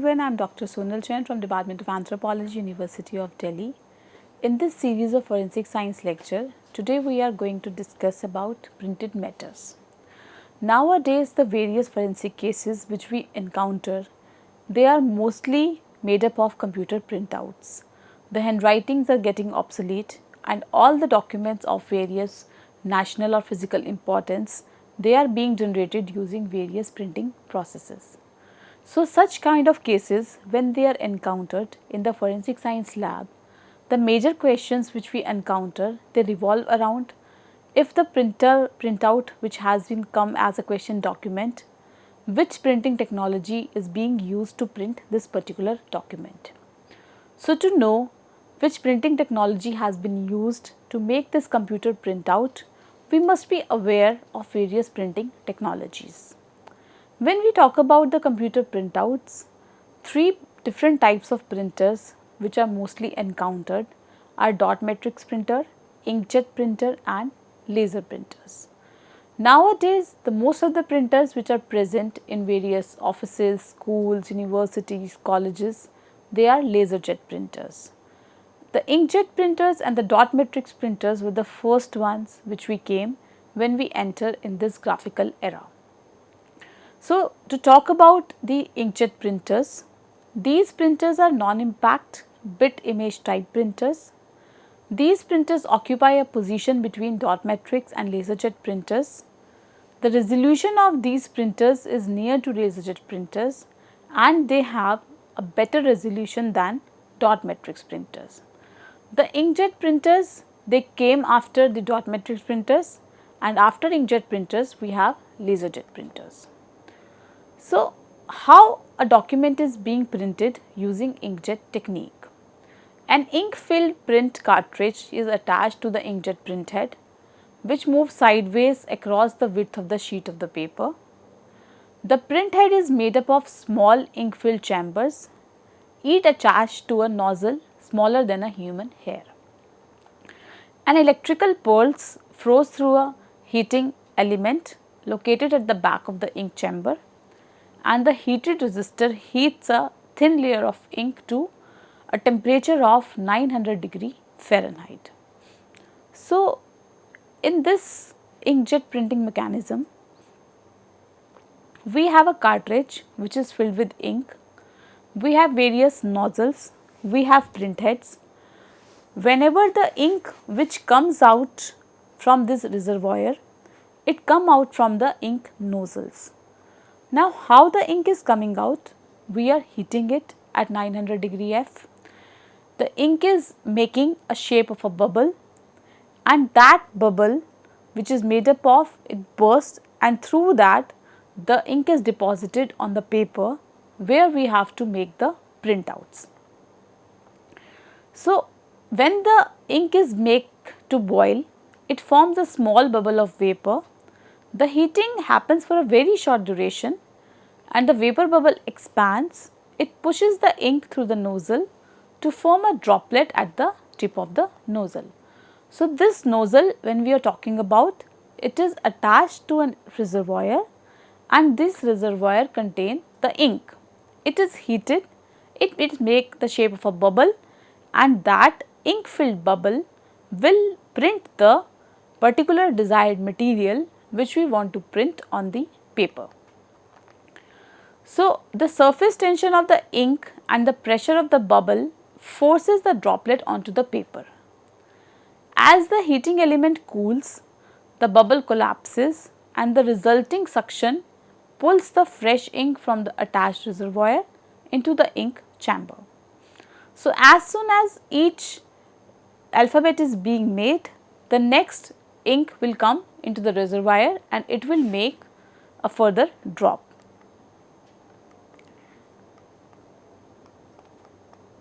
everyone, I am Dr. Sonal Jain from Department of Anthropology, University of Delhi. In this series of forensic science lecture, today we are going to discuss about printed matters. Nowadays, the various forensic cases which we encounter, they are mostly made up of computer printouts. The handwritings are getting obsolete and all the documents of various national or physical importance, they are being generated using various printing processes. So, such kind of cases when they are encountered in the forensic science lab, the major questions which we encounter, they revolve around if the printout which has been come as a question document, which printing technology is being used to print this particular document. So, to know which printing technology has been used to make this computer printout, we must be aware of various printing technologies. When we talk about the computer printouts, three different types of printers which are mostly encountered are dot matrix printer, inkjet printer and laser printers. Nowadays, the most of the printers which are present in various offices, schools, universities, colleges, they are laserjet printers. The inkjet printers and the dot matrix printers were the first ones which we came when we entered in this graphical era. So, to talk about the inkjet printers, these printers are non-impact bit image type printers. These printers occupy a position between dot matrix and laserjet printers. The resolution of these printers is near to laserjet printers and they have a better resolution than dot matrix printers. The inkjet printers, they came after the dot matrix printers, and after inkjet printers we have laserjet printers. So, how a document is being printed using inkjet technique? An ink-filled print cartridge is attached to the inkjet printhead, which moves sideways across the width of the sheet of the paper. The printhead is made up of small ink-filled chambers, each attached to a nozzle smaller than a human hair. An electrical pulse flows through a heating element located at the back of the ink chamber, and the heated resistor heats a thin layer of ink to a temperature of 900 degree Fahrenheit. So, in this inkjet printing mechanism, we have a cartridge which is filled with ink, we have various nozzles, we have printheads. Whenever the ink which comes out from this reservoir, it comes out from the ink nozzles. Now, how the ink is coming out? We are heating it at 900 degree F. The ink is making a shape of a bubble, and that bubble which is made up of, it bursts, and through that the ink is deposited on the paper where we have to make the printouts. So, when the ink is made to boil, it forms a small bubble of vapor. The heating happens for a very short duration and the vapor bubble expands. It pushes the ink through the nozzle to form a droplet at the tip of the nozzle. So, this nozzle, when we are talking about, it is attached to a reservoir and this reservoir contains the ink. It is heated, it makes the shape of a bubble, and that ink filled bubble will print the particular desired material which we want to print on the paper. So, the surface tension of the ink and the pressure of the bubble forces the droplet onto the paper. As the heating element cools, the bubble collapses and the resulting suction pulls the fresh ink from the attached reservoir into the ink chamber. So, as soon as each alphabet is being made, the next ink will come into the reservoir and it will make a further drop.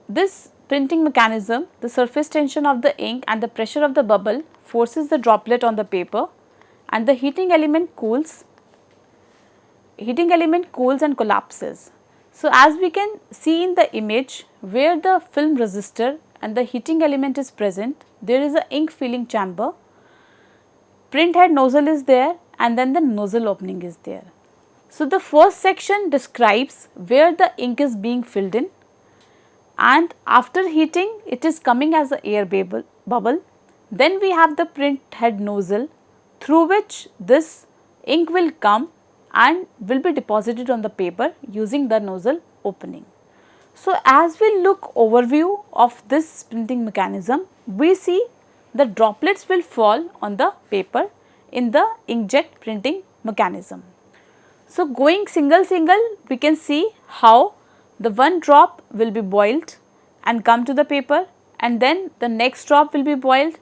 This printing mechanism, the surface tension of the ink and the pressure of the bubble forces the droplet on the paper and the heating element cools and collapses. So, as we can see in the image where the film resistor and the heating element is present, there is a ink filling chamber, printhead nozzle is there and then the nozzle opening is there. So, the first section describes where the ink is being filled in, and after heating it is coming as a air bubble. Then we have the print head nozzle through which this ink will come and will be deposited on the paper using the nozzle opening. So, as we look overview of this printing mechanism, we see the droplets will fall on the paper in the inkjet printing mechanism. So, going single we can see how the one drop will be boiled and come to the paper, and then the next drop will be boiled,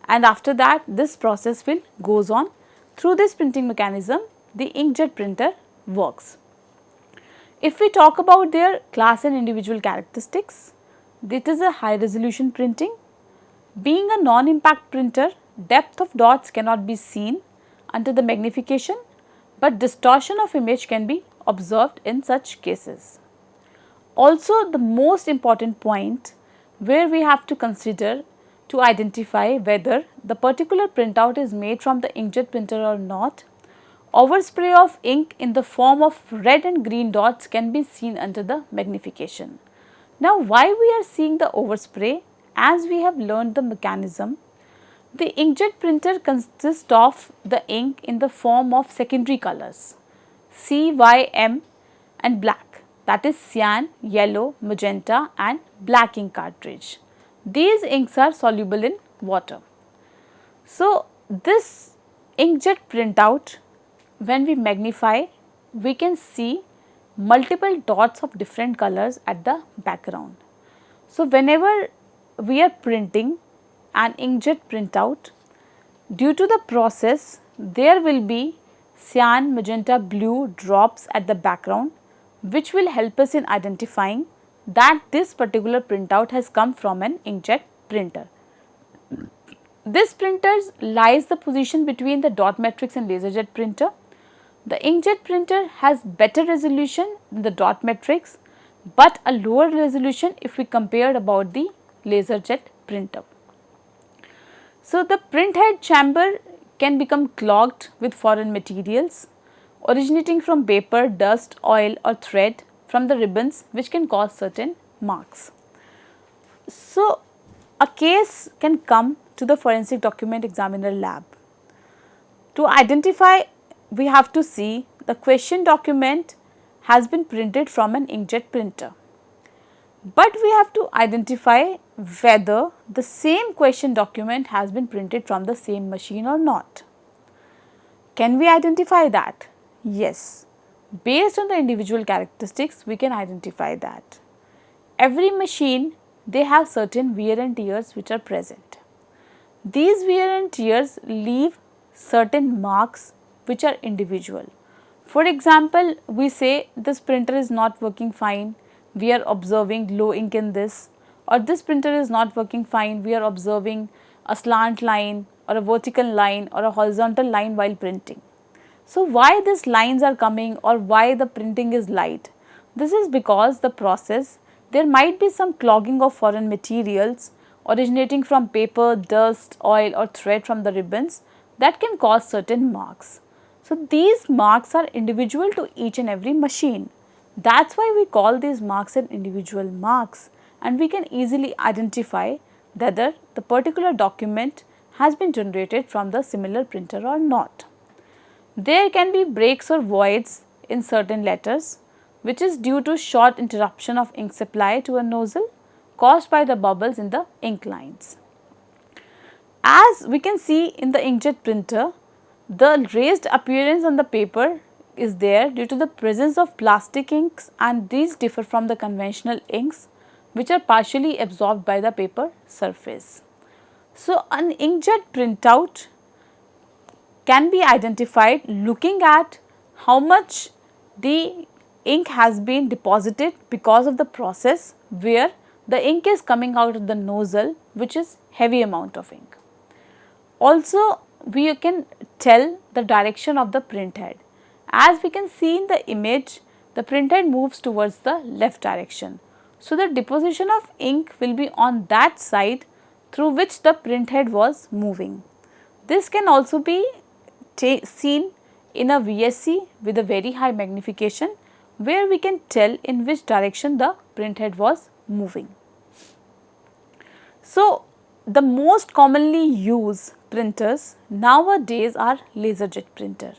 and after that this process will goes on. Through this printing mechanism the inkjet printer works. If we talk about their class and individual characteristics, it is a high resolution printing. Being a non-impact printer, depth of dots cannot be seen under the magnification, but distortion of image can be observed in such cases. Also, the most important point where we have to consider to identify whether the particular printout is made from the inkjet printer or not, overspray of ink in the form of red and green dots can be seen under the magnification. Now, why we are seeing the overspray? As we have learned the mechanism, the inkjet printer consists of the ink in the form of secondary colors CYM and black, that is cyan, yellow, magenta and black ink cartridge. These inks are soluble in water. So, this inkjet printout, when we magnify, we can see multiple dots of different colors at the background. So, whenever we are printing an inkjet printout, due to the process there will be cyan, magenta, blue drops at the background, which will help us in identifying that this particular printout has come from an inkjet printer. This printer lies the position between the dot matrix and laserjet printer. The inkjet printer has better resolution than the dot matrix, but a lower resolution if we compare about the laserjet printer. So, the print head chamber can become clogged with foreign materials originating from paper, dust, oil or thread from the ribbons, which can cause certain marks. So, a case can come to the forensic document examiner lab. To identify, we have to see the question document has been printed from an inkjet printer, but we have to identify whether the same question document has been printed from the same machine or not. Can we identify that? Yes. Based on the individual characteristics, we can identify that. Every machine, they have certain wear and tears which are present. These wear and tears leave certain marks which are individual. For example, we say this printer is not working fine, we are observing low ink in this, or this printer is not working fine, we are observing a slant line or a vertical line or a horizontal line while printing. So, why these lines are coming or why the printing is light? This is because the process, there might be some clogging of foreign materials originating from paper, dust, oil or thread from the ribbons that can cause certain marks. So, these marks are individual to each and every machine. That's why we call these marks as individual marks, and we can easily identify whether the particular document has been generated from the similar printer or not. There can be breaks or voids in certain letters, which is due to short interruption of ink supply to a nozzle caused by the bubbles in the ink lines. As we can see in the inkjet printer, the raised appearance on the paper is there due to the presence of plastic inks, and these differ from the conventional inks which are partially absorbed by the paper surface. So, an inkjet printout can be identified looking at how much the ink has been deposited because of the process where the ink is coming out of the nozzle, which is heavy amount of ink. Also, we can tell the direction of the print head. As we can see in the image, the print head moves towards the left direction. So, the deposition of ink will be on that side through which the print head was moving. This can also be seen in a VSC with a very high magnification, where we can tell in which direction the print head was moving. So, the most commonly used printers nowadays are laserjet printer.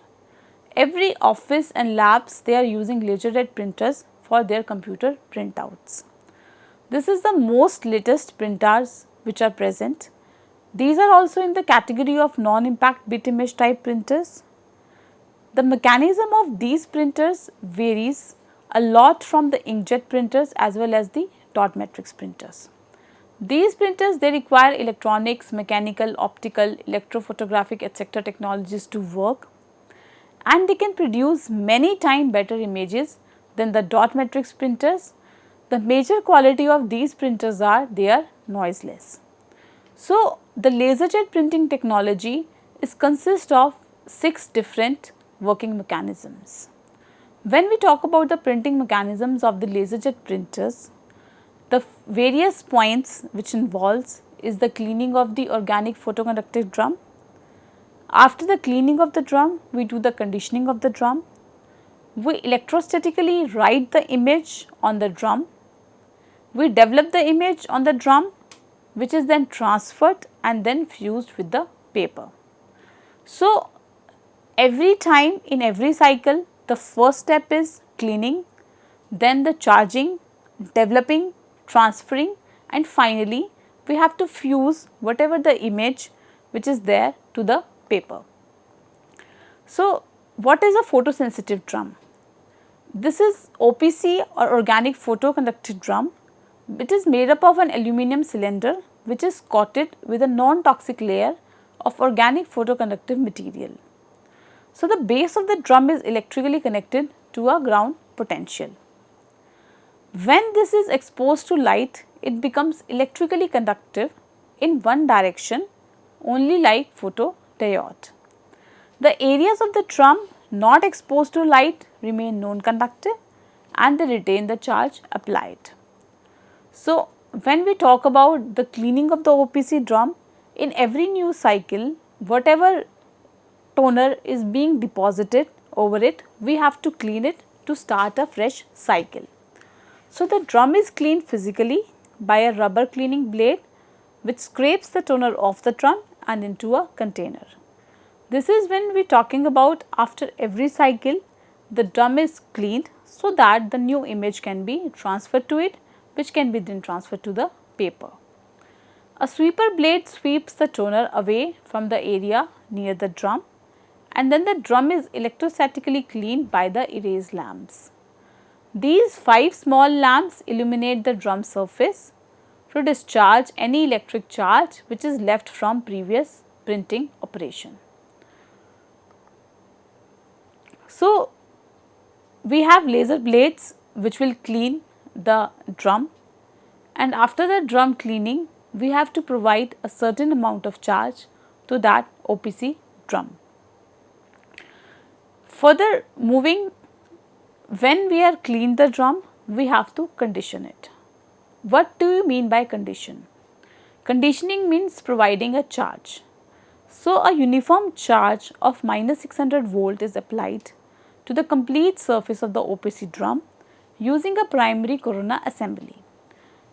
Every office and labs, they are using laserjet printers for their computer printouts. This is the most latest printers which are present. These are also in the category of non-impact bit image type printers. The mechanism of these printers varies a lot from the inkjet printers as well as the dot matrix printers. These printers, they require electronics, mechanical, optical, electrophotographic etc. technologies to work, and they can produce many times better images than the dot matrix printers. The major quality of these printers are they are noiseless. So, the laserjet printing technology consists of 6 different working mechanisms. When we talk about the printing mechanisms of the laserjet printers, the various points which involves is the cleaning of the organic photoconductive drum. After the cleaning of the drum, we do the conditioning of the drum. We electrostatically write the image on the drum. We develop the image on the drum, which is then transferred and then fused with the paper. So, every time in every cycle, the first step is cleaning, then the charging, developing, transferring, and finally we have to fuse whatever the image which is there to the paper. So, what is a photosensitive drum? This is OPC or organic photoconductive drum. It is made up of an aluminum cylinder which is coated with a non-toxic layer of organic photoconductive material. So, the base of the drum is electrically connected to a ground potential. When this is exposed to light, it becomes electrically conductive in one direction only like photodiode. The areas of the drum not exposed to light remain non-conductive and they retain the charge applied. So, when we talk about the cleaning of the OPC drum, in every new cycle, whatever toner is being deposited over it, we have to clean it to start a fresh cycle. So, the drum is cleaned physically by a rubber cleaning blade which scrapes the toner off the drum and into a container. This is when we are talking about after every cycle, the drum is cleaned so that the new image can be transferred to it, which can be then transferred to the paper. A sweeper blade sweeps the toner away from the area near the drum, and then the drum is electrostatically cleaned by the erase lamps. These 5 small lamps illuminate the drum surface to discharge any electric charge which is left from previous printing operation. So, we have laser blades which will clean the drum, and after the drum cleaning, we have to provide a certain amount of charge to that OPC drum. Further moving, when we are cleaned the drum, we have to condition it. What do you mean by condition? Conditioning means providing a charge. So, a uniform charge of minus 600 volt is applied to the complete surface of the OPC drum using a primary corona assembly.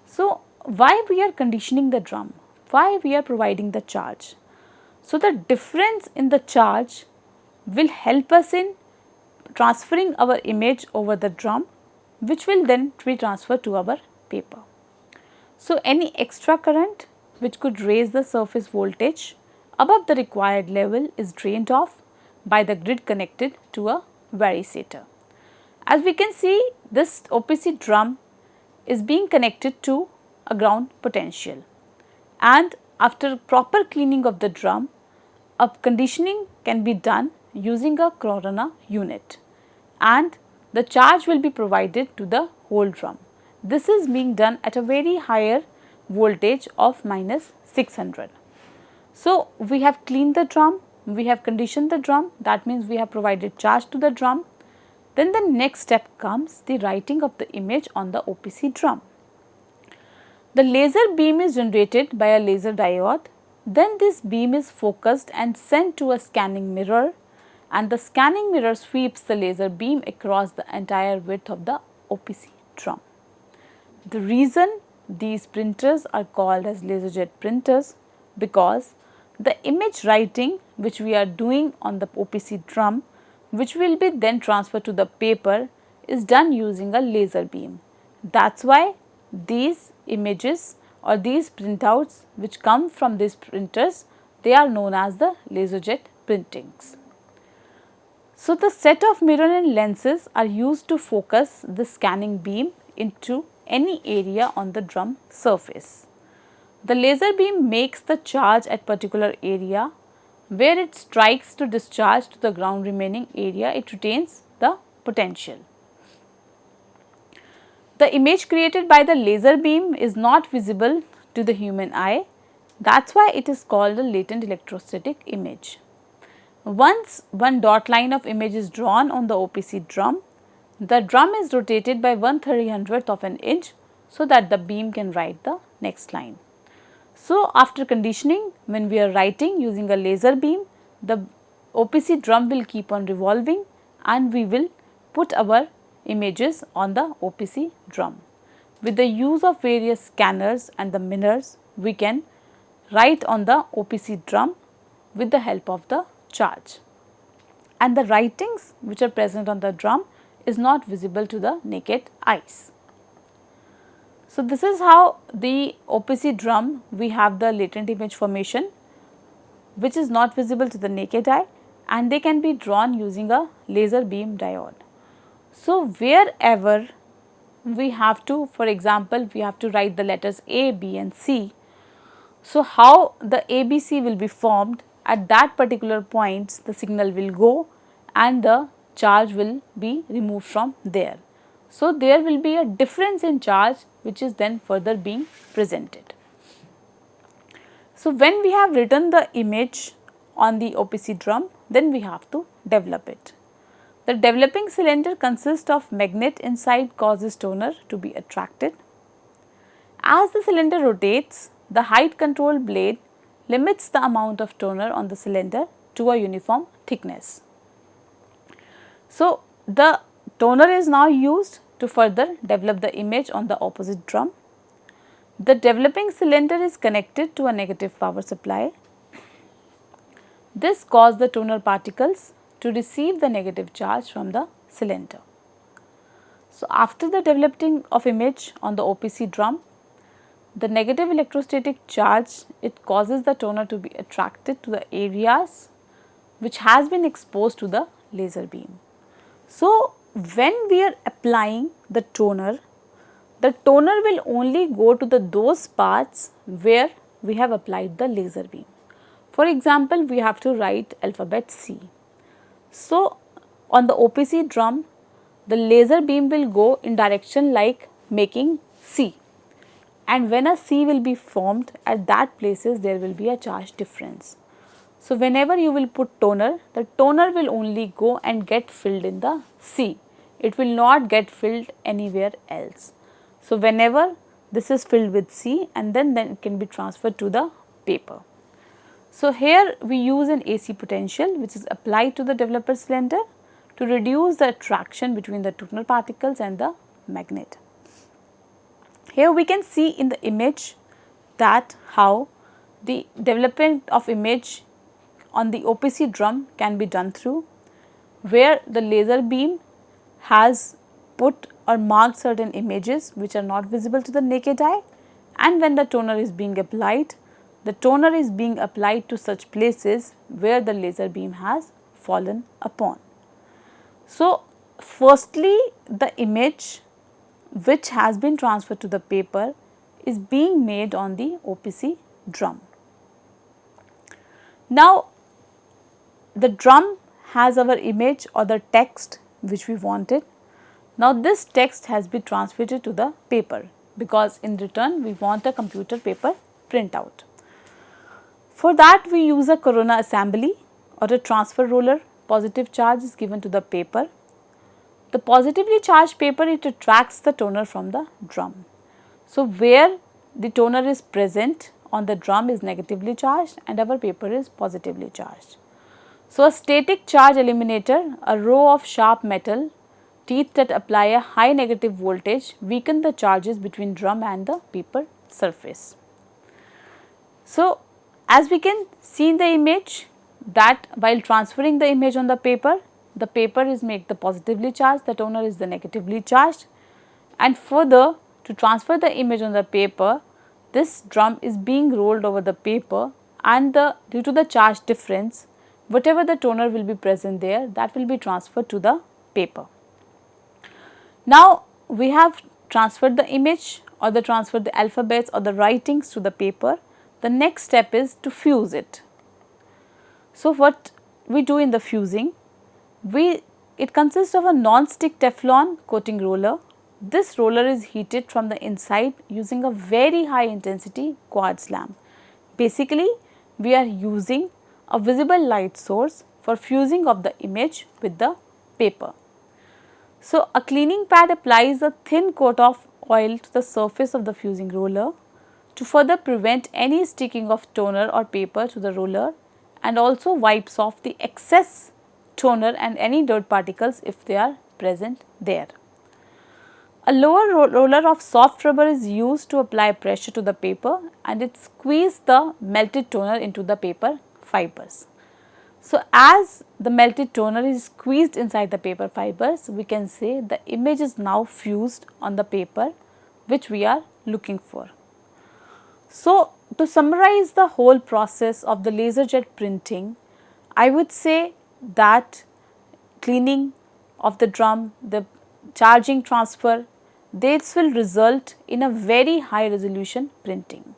So, why we are conditioning the drum? Why we are providing the charge? So, the difference in the charge will help us in transferring our image over the drum, which will then be transferred to our paper. So, any extra current which could raise the surface voltage above the required level is drained off by the grid connected to a variegator. As we can see, this OPC drum is being connected to a ground potential, and after proper cleaning of the drum, a conditioning can be done using a corona unit, and the charge will be provided to the whole drum. This is being done at a very higher voltage of minus 600. So, we have cleaned the drum, we have conditioned the drum, that means we have provided charge to the drum. Then the next step comes the writing of the image on the OPC drum. The laser beam is generated by a laser diode, then this beam is focused and sent to a scanning mirror, and the scanning mirror sweeps the laser beam across the entire width of the OPC drum. The reason these printers are called as laserjet printers because the image writing which we are doing on the OPC drum, which will be then transferred to the paper, is done using a laser beam. That's why these images or these printouts which come from these printers, they are known as the laserjet printings. So, the set of mirror and lenses are used to focus the scanning beam into any area on the drum surface. The laser beam makes the charge at particular area where it strikes to discharge to the ground remaining area, it retains the potential. The image created by the laser beam is not visible to the human eye. That's why it is called a latent electrostatic image. Once one dot line of image is drawn on the OPC drum, the drum is rotated by 1/300th of an inch so that the beam can write the next line. So, after conditioning, when we are writing using a laser beam, the OPC drum will keep on revolving and we will put our images on the OPC drum. With the use of various scanners and the mirrors, we can write on the OPC drum with the help of the charge. And the writings which are present on the drum is not visible to the naked eyes. So, this is how the OPC drum, we have the latent image formation which is not visible to the naked eye, and they can be drawn using a laser beam diode. So, wherever we have to, for example, we have to write the letters A, B and C. So, how the ABC will be formed, at that particular points the signal will go and the charge will be removed from there. So, there will be a difference in charge which is then further being presented. So, when we have written the image on the OPC drum, then we have to develop it. The developing cylinder consists of magnet inside causes toner to be attracted. As the cylinder rotates, the height control blade limits the amount of toner on the cylinder to a uniform thickness. So, the toner is now used to further develop the image on the opposite drum. The developing cylinder is connected to a negative power supply. This causes the toner particles to receive the negative charge from the cylinder. So, after the developing of image on the OPC drum, the negative electrostatic charge, it causes the toner to be attracted to the areas which has been exposed to the laser beam. So, when we are applying the toner will only go to those parts where we have applied the laser beam. For example, we have to write alphabet C. So, on the OPC drum, the laser beam will go in direction like making C, and when a C will be formed, at that places there will be a charge difference. So, whenever you will put toner, the toner will only go and get filled in the C, it will not get filled anywhere else. So, whenever this is filled with C, and then it can be transferred to the paper. So, here we use an AC potential which is applied to the developer cylinder to reduce the attraction between the toner particles and the magnet. Here we can see in the image that how the development of image on the OPC drum can be done through, where the laser beam has put or marked certain images which are not visible to the naked eye, and when the toner is being applied, the toner is being applied to such places where the laser beam has fallen upon. So, firstly, the image which has been transferred to the paper is being made on the OPC drum. Now, the drum has our image or the text which we wanted. Now, this text has been transmitted to the paper because in return we want a computer paper printout. For that we use a corona assembly or a transfer roller. Positive charge is given to the paper. The positively charged paper, it attracts the toner from the drum. So, where the toner is present on the drum is negatively charged and our paper is positively charged. So, a static charge eliminator, a row of sharp metal teeth that apply a high negative voltage, weaken the charges between drum and the paper surface. So, as we can see in the image that while transferring the image on the paper is made the positively charged, the toner is the negatively charged, and further to transfer the image on the paper, this drum is being rolled over the paper, and due to the charge difference, whatever the toner will be present there, that will be transferred to the paper. Now, we have transferred the image or transferred the alphabets or the writings to the paper. The next step is to fuse it. So, what we do in the fusing, it consists of a non-stick Teflon coating roller. This roller is heated from the inside using a very high intensity quartz lamp. Basically, we are using a visible light source for fusing of the image with the paper. So, a cleaning pad applies a thin coat of oil to the surface of the fusing roller to further prevent any sticking of toner or paper to the roller, and also wipes off the excess toner and any dirt particles if they are present there. A lower roller of soft rubber is used to apply pressure to the paper, and it squeezes the melted toner into the paper fibers. So, as the melted toner is squeezed inside the paper fibers, we can say the image is now fused on the paper which we are looking for. So, to summarize the whole process of the laser jet printing, I would say that cleaning of the drum, the charging transfer, this will result in a very high resolution printing,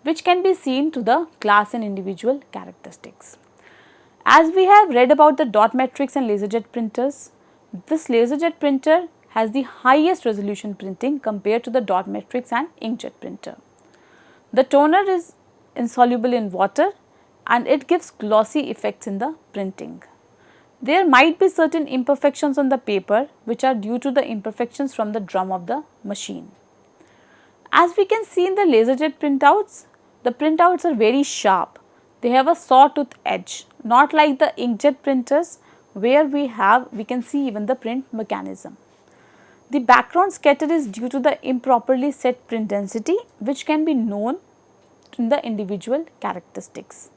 which can be seen to the class and individual characteristics. As we have read about the dot matrix and laser jet printers, this laser jet printer has the highest resolution printing compared to the dot matrix and inkjet printer. The toner is insoluble in water and it gives glossy effects in the printing. There might be certain imperfections on the paper which are due to the imperfections from the drum of the machine. As we can see in the laser jet printouts, the printouts are very sharp. They have a sawtooth edge, not like the inkjet printers where we can see even the print mechanism. The background scatter is due to the improperly set print density, which can be known in the individual characteristics.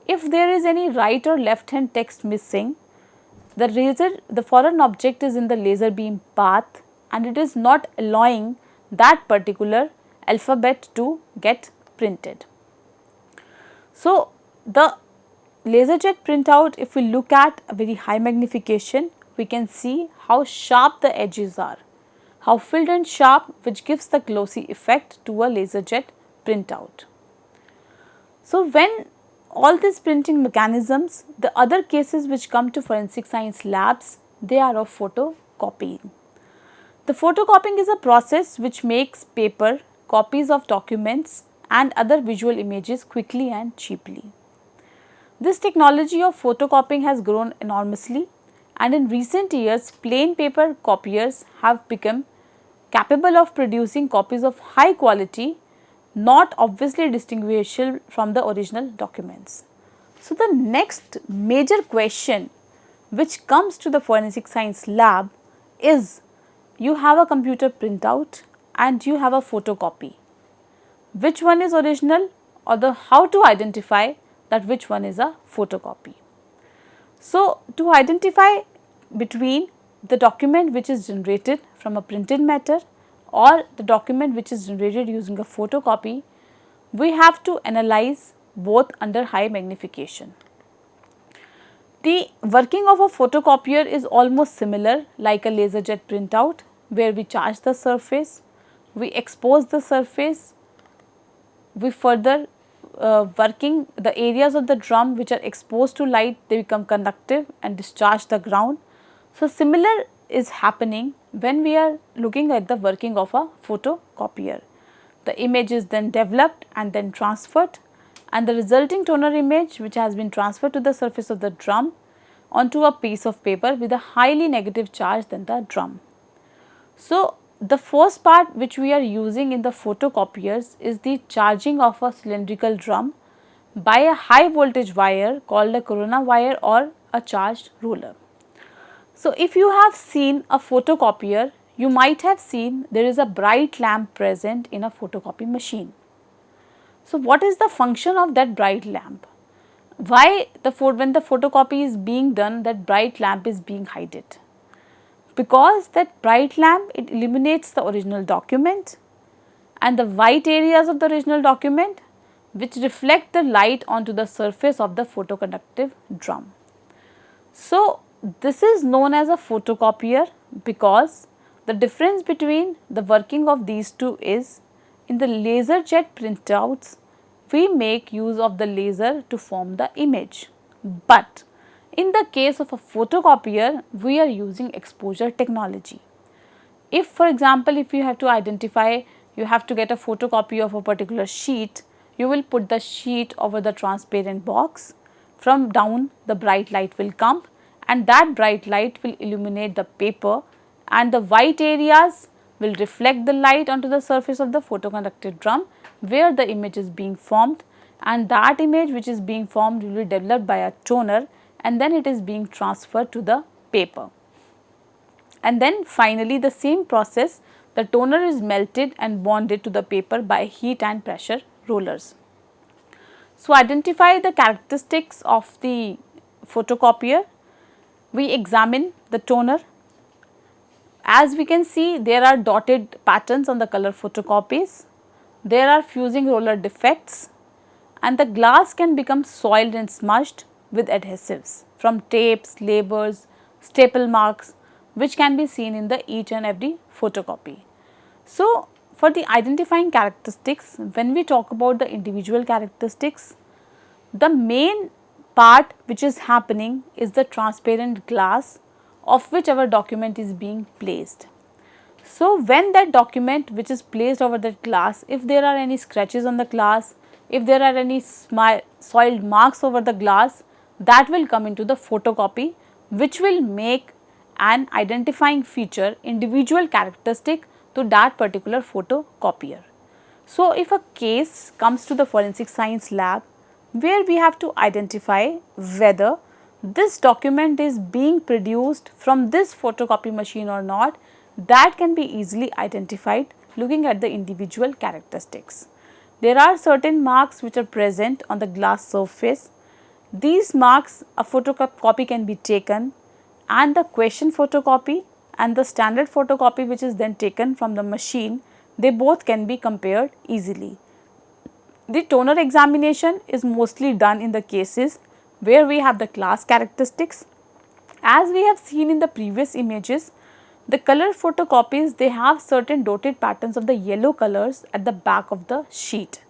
If there is any right or left hand text missing, the foreign object is in the laser beam path and it is not allowing that particular alphabet to get printed. So, the laser jet printout, if we look at a very high magnification, we can see how sharp the edges are, how filled and sharp, which gives the glossy effect to a laser jet printout. So, when all these printing mechanisms, the other cases which come to forensic science labs, they are of photocopying. The photocopying is a process which makes paper copies of documents and other visual images quickly and cheaply. This technology of photocopying has grown enormously, and in recent years plain paper copiers have become capable of producing copies of high quality, not obviously distinguishable from the original documents. So, the next major question which comes to the forensic science lab is, you have a computer printout and you have a photocopy. Which one is original, or how to identify that which one is a photocopy. So, to identify between the document which is generated from a printed matter or the document which is generated using a photocopy, we have to analyze both under high magnification. The working of a photocopier is almost similar like a laser jet printout, where we charge the surface, we expose the surface, we further working the areas of the drum which are exposed to light, they become conductive and discharge the ground. So, similar is happening when we are looking at the working of a photocopier. The image is then developed and then transferred, and the resulting toner image which has been transferred to the surface of the drum onto a piece of paper with a highly negative charge than the drum. So, the first part which we are using in the photocopiers is the charging of a cylindrical drum by a high voltage wire called a corona wire or a charged ruler. So, if you have seen a photocopier, you might have seen there is a bright lamp present in a photocopy machine. So, what is the function of that bright lamp? Why when the photocopy is being done, that bright lamp is being hidden? Because that bright lamp, it illuminates the original document and the white areas of the original document which reflect the light onto the surface of the photoconductive drum. So, this is known as a photocopier because the difference between the working of these two is in the laser jet printouts, we make use of the laser to form the image, but in the case of a photocopier, we are using exposure technology. If for example, if you have to identify, you have to get a photocopy of a particular sheet, you will put the sheet over the transparent box, from down the bright light will come and that bright light will illuminate the paper and the white areas will reflect the light onto the surface of the photoconductive drum where the image is being formed, and that image which is being formed will be developed by a toner and then it is being transferred to the paper. And then finally, the same process, the toner is melted and bonded to the paper by heat and pressure rollers. So, identify the characteristics of the photocopier. We examine the toner. As we can see, there are dotted patterns on the color photocopies. There are fusing roller defects and the glass can become soiled and smudged with adhesives from tapes, labels, staple marks which can be seen in the each and every photocopy. So, for the identifying characteristics, when we talk about the individual characteristics, the main part which is happening is the transparent glass of which our document is being placed. So, when that document which is placed over that glass, if there are any scratches on the glass, if there are any soiled marks over the glass, that will come into the photocopy which will make an identifying feature, individual characteristic to that particular photocopier. So, if a case comes to the forensic science lab where we have to identify whether this document is being produced from this photocopy machine or not, that can be easily identified looking at the individual characteristics. There are certain marks which are present on the glass surface. These marks, a photocopy can be taken and the question photocopy and the standard photocopy which is then taken from the machine, they both can be compared easily. The toner examination is mostly done in the cases where we have the glass characteristics. As we have seen in the previous images, the color photocopies, they have certain dotted patterns of the yellow colors at the back of the sheet.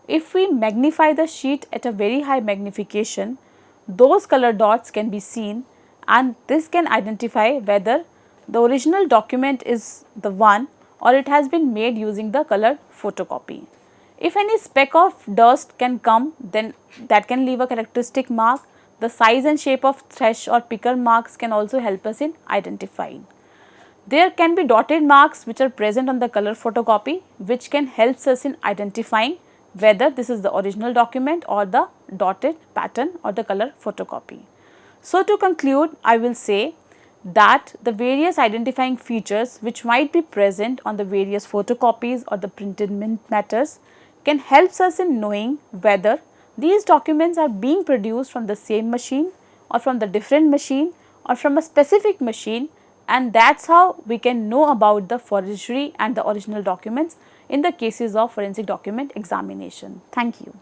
If we magnify the sheet at a very high magnification, those color dots can be seen and this can identify whether the original document is the one or it has been made using the colored photocopy. If any speck of dust can come, then that can leave a characteristic mark. The size and shape of thresh or picker marks can also help us in identifying. There can be dotted marks which are present on the color photocopy which can help us in identifying whether this is the original document or the dotted pattern or the color photocopy. So, to conclude, I will say that the various identifying features which might be present on the various photocopies or the printed matters can help us in knowing whether these documents are being produced from the same machine or from the different machine or from a specific machine, and that is how we can know about the forgery and the original documents in the cases of forensic document examination. Thank you.